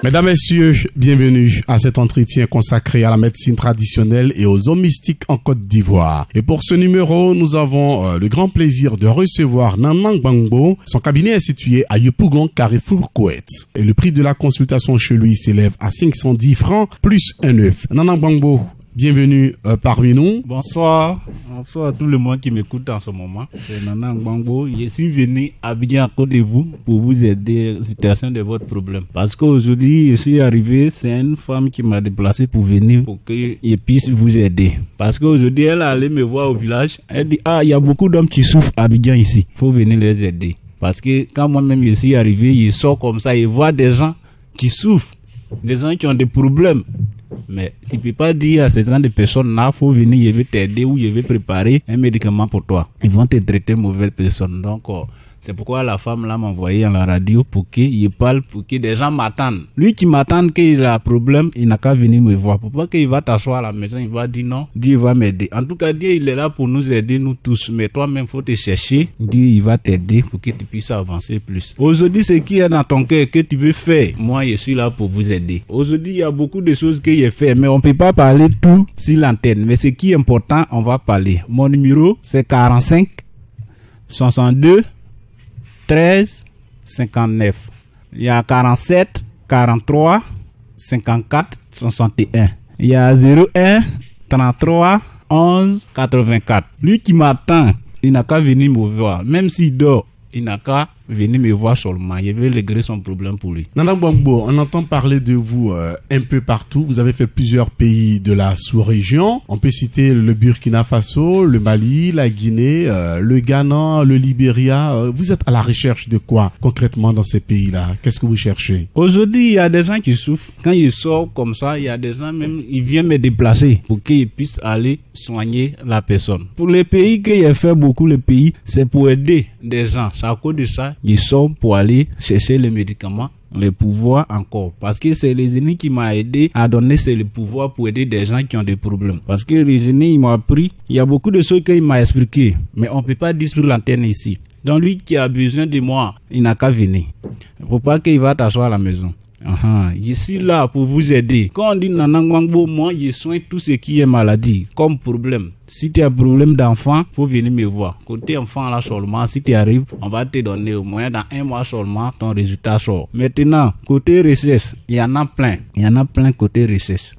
Mesdames, Messieurs, bienvenue à cet entretien consacré à la médecine traditionnelle et aux eaux mystiques en Côte d'Ivoire. Et pour ce numéro, nous avons le grand plaisir de recevoir Nanang Gbangbo. Son cabinet est situé à Yopougon, Carrefour, Koweït. Et le prix de la consultation chez lui s'élève à 510 francs plus un œuf. Nanang Gbangbo, bienvenue parmi nous. Bonsoir à tout le monde qui m'écoute en ce moment. C'est Nanang Gbangbo. Je suis venu à Abidjan à côté de vous pour vous aider à la situation de votre problème. Parce qu'aujourd'hui, je suis arrivé, c'est une femme qui m'a déplacé pour venir pour que je puisse vous aider. Parce qu'aujourd'hui, elle est allée me voir au village. Elle dit, il y a beaucoup d'hommes qui souffrent à Abidjan ici. Il faut venir les aider. Parce que quand moi-même je suis arrivé, je sors comme ça, je vois des gens qui souffrent, des gens qui ont des problèmes. Mais tu ne peux pas dire à ces gens de personnes-là, il faut venir, je vais t'aider ou je vais préparer un médicament pour toi. Ils vont te traiter mauvaise personne. Donc, c'est pourquoi la femme là m'a envoyé à la radio pour qu'il parle, pour que des gens m'attendent. Lui qui m'attend qu'il a un problème, il n'a qu'à venir me voir. Pourquoi qu'il va t'asseoir à la maison, il va dire non, Dieu va m'aider. En tout cas, Dieu il est là pour nous aider, nous tous. Mais toi-même, il faut te chercher. Dieu il va t'aider pour que tu puisses avancer plus. Aujourd'hui, ce qui est dans ton cœur que tu veux faire, moi je suis là pour vous aider. Aujourd'hui, il y a beaucoup de choses que j'ai fait, mais on ne peut pas parler tout sur l'antenne. Mais ce qui est important, on va parler. Mon numéro, c'est 45 62 13 59. Il y a 47 43 54 61. Il y a 01 33 11 84. Lui qui m'attend, il n'a qu'à venir me voir. Même s'il dort, il n'a qu'à venir me voir seulement. Je vais régler son problème pour lui. Nanang Gbangbo, on entend parler de vous un peu partout. Vous avez fait plusieurs pays de la sous-région. On peut citer le Burkina Faso, le Mali, la Guinée, le Ghana, le Libéria. Vous êtes à la recherche de quoi concrètement dans ces pays-là? Qu'est-ce que vous cherchez? Aujourd'hui, il y a des gens qui souffrent. Quand ils sortent comme ça, il y a des gens même, ils viennent me déplacer pour qu'ils puissent aller soigner la personne. Pour les pays que j'ai fait beaucoup, les pays, c'est pour aider des gens. C'est à cause de ça, ils sont pour aller chercher les médicaments, les pouvoirs encore. Parce que c'est les ennemis qui m'ont aidé à donner le pouvoir pour aider des gens qui ont des problèmes. Parce que les ennemis, ils m'ont appris, il y a beaucoup de choses qu'il m'a expliqué, mais on ne peut pas dire sur l'antenne ici. Donc lui qui a besoin de moi, il n'a qu'à venir. Il ne faut pas qu'il va t'asseoir à la maison. Je suis là pour vous aider. Quand on dit Nanang Gbangbo, moi je soigne tout ce qui est maladie, comme problème. Si tu as un problème d'enfant, faut venir me voir. Côté enfant là seulement, si tu arrives, on va te donner au moins dans 1 mois seulement, ton résultat sort. Maintenant, côté recherche, il y en a plein. Il y en a plein côté recherche.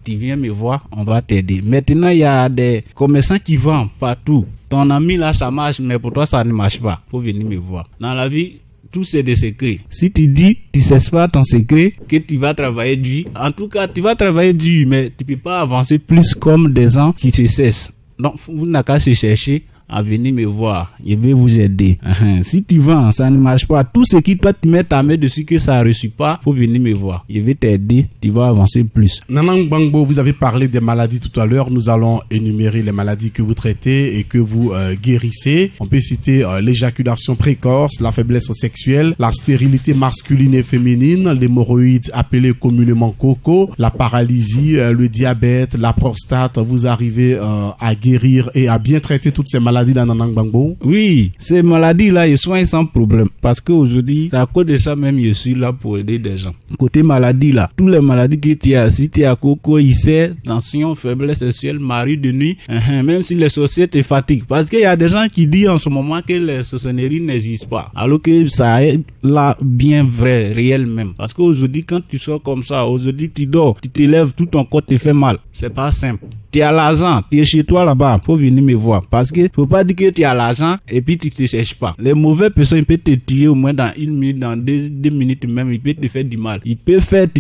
Tu viens me voir, on va t'aider. Maintenant, il y a des commerçants qui vendent partout. Ton ami là, ça marche, mais pour toi, ça ne marche pas. Faut venir me voir. Dans la vie, tout c'est des secrets. Si tu dis, tu sais pas ton secret, que tu vas travailler dur, en tout cas, tu vas travailler dur, mais tu peux pas avancer plus comme des gens qui se cessent. Donc, vous n'avez qu'à se chercher à venir me voir. Je vais vous aider. Si tu vends, ça ne marche pas. Tout ce qui toi tu mets ta main dessus que ça ne réussit pas, faut venir me voir. Je vais t'aider. Tu vas avancer plus. Nanang Gbangbo, vous avez parlé des maladies tout à l'heure. Nous allons énumérer les maladies que vous traitez et que vous guérissez. On peut citer l'éjaculation précoce, la faiblesse sexuelle, la stérilité masculine et féminine, l'hémorroïde appelée communément coco, la paralysie, le diabète, la prostate. Vous arrivez à guérir et à bien traiter toutes ces maladies dans Nanang Gbangbo? Oui, ces maladies-là, je soigne sans problème. Parce qu'aujourd'hui, à cause de ça même, je suis là pour aider des gens. Côté maladie là, toutes les maladies que tu as, si tu as coco, ulcère, tension, faiblesse sexuelle, mari de nuit, même si les sorciers te fatiguent. Parce qu'il y a des gens qui disent en ce moment que les sorcelleries n'existent pas. Alors que ça est là bien vrai, réel même. Parce qu'aujourd'hui, quand tu sors comme ça, aujourd'hui tu dors, tu te lèves, tout ton corps te fait mal. C'est pas simple. Tu as l'argent, tu es chez toi là-bas, faut venir me voir. Parce que faut pas dire que tu as l'argent et puis tu te cherches pas. Les mauvaises personnes, ils peuvent te tuer au moins dans 1 minute, dans 2 minutes même, ils peuvent te faire du mal. Tu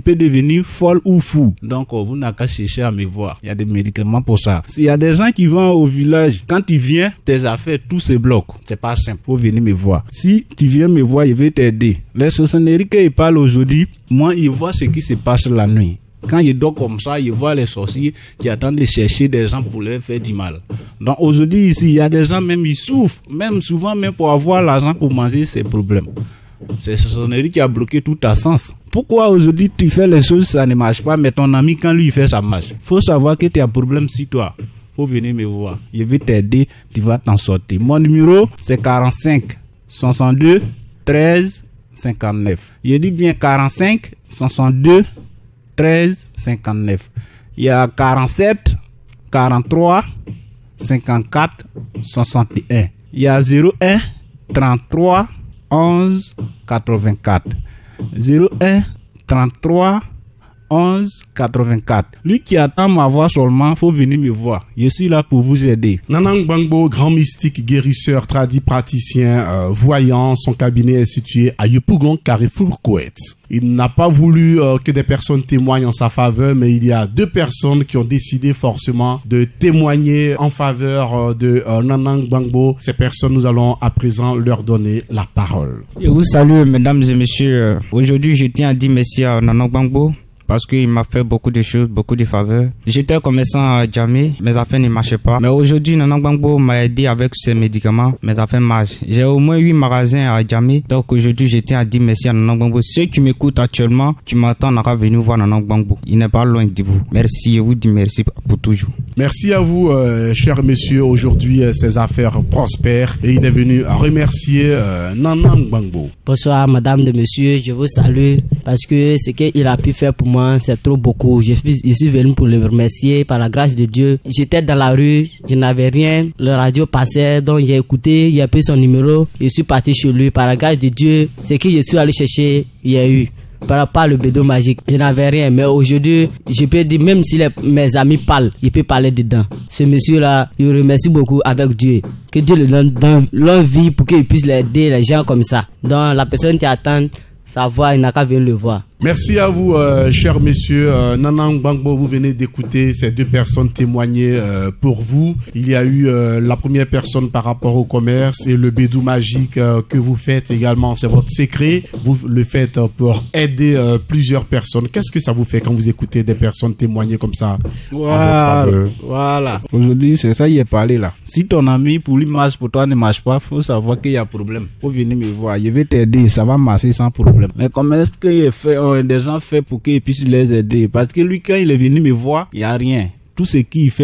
peux devenir folle ou fou. Donc, vous n'avez qu'à chercher à me voir. Il y a des médicaments pour ça. S'il y a des gens qui vont au village, quand tu viens, tes affaires, tout se bloque. C'est pas simple. Faut venir me voir. Si tu viens me voir, je vais t'aider. Les sorcelleries qu'ils parlent aujourd'hui, moi, ils voient ce qui se passe la nuit. Quand il dort comme ça, il voit les sorciers qui attendent de chercher des gens pour leur faire du mal. Donc aujourd'hui ici, il y a des gens même ils souffrent, même souvent même pour avoir l'argent pour manger ces problèmes. C'est ce sorcellerie qui a bloqué tout ta sens. Pourquoi aujourd'hui tu fais les choses, ça ne marche pas, mais ton ami quand lui il fait ça marche. Faut savoir que tu as un problème sur toi. Faut venir me voir. Je vais t'aider, tu vas t'en sortir. Mon numéro c'est 45 62 13 59. Je dis bien 45 62 13 59. Il y a 47 43 54 61. Il y a 01 33 11 84. 01 33 11 84. Lui qui attend ma voix seulement, faut venir me voir. Je suis là pour vous aider. Nanang Gbangbo, grand mystique, guérisseur, tradit praticien, voyant, son cabinet est situé à Yopougon, Carrefour, Koweït. Il n'a pas voulu que des personnes témoignent en sa faveur, mais il y a 2 personnes qui ont décidé forcément de témoigner en faveur de Nanang Gbangbo. Ces personnes, nous allons à présent leur donner la parole. Je vous salue, mesdames et messieurs. Aujourd'hui, je tiens à dire merci à Nanang Gbangbo, parce qu'il m'a fait beaucoup de choses, beaucoup de faveurs. J'étais commerçant à Djamé, mes affaires ne marchaient pas. Mais aujourd'hui, Nanang Gbangbo m'a aidé avec ses médicaments, mes affaires marchent. J'ai au moins 8 magasins à Djamé. Donc aujourd'hui, je tiens à dire merci à Nanang Gbangbo. Ceux qui m'écoutent actuellement, qui m'attendent à venir voir Nanang Gbangbo. Il n'est pas loin de vous. Merci, je vous dis merci pour toujours. Merci à vous, chers messieurs. Aujourd'hui, ces affaires prospèrent et il est venu remercier Nanang Gbangbo. Bonsoir, madame et monsieur. Je vous salue parce que ce qu'il a pu faire pour moi, c'est trop beaucoup. Je suis venu pour le remercier par la grâce de Dieu. J'étais dans la rue, je n'avais rien. Le radio passait, donc j'ai écouté, j'ai pris son numéro. Je suis parti chez lui. Par la grâce de Dieu, ce que je suis allé chercher, il y a eu. Par le bédo magique, je n'avais rien, mais aujourd'hui, je peux dire, même si mes amis parlent, je peux parler dedans. Ce monsieur-là, je le remercie beaucoup avec Dieu. Que Dieu le donne dans leur vie pour qu'il puisse aider les gens comme ça. Donc, la personne qui attend sa voix, il n'a qu'à venir le voir. Merci à vous, chers messieurs. Nanang Gbangbo, vous venez d'écouter ces 2 personnes témoigner pour vous. Il y a eu la première personne par rapport au commerce et le bédou magique que vous faites également. C'est votre secret. Vous le faites pour aider plusieurs personnes. Qu'est-ce que ça vous fait quand vous écoutez des personnes témoigner comme ça? Voilà. Aujourd'hui, c'est ça, il est parlé là. Si ton ami, pour lui marche, pour toi ne marche pas, faut savoir qu'il y a problème. Faut venir me voir. Je vais t'aider. Ça va marcher sans problème. Mais comment est-ce qu'il fait? Des gens fait pour qu'ils puissent les aider. Parce que lui, quand il est venu me voir, il n'y a rien. Tout ce qu'il fait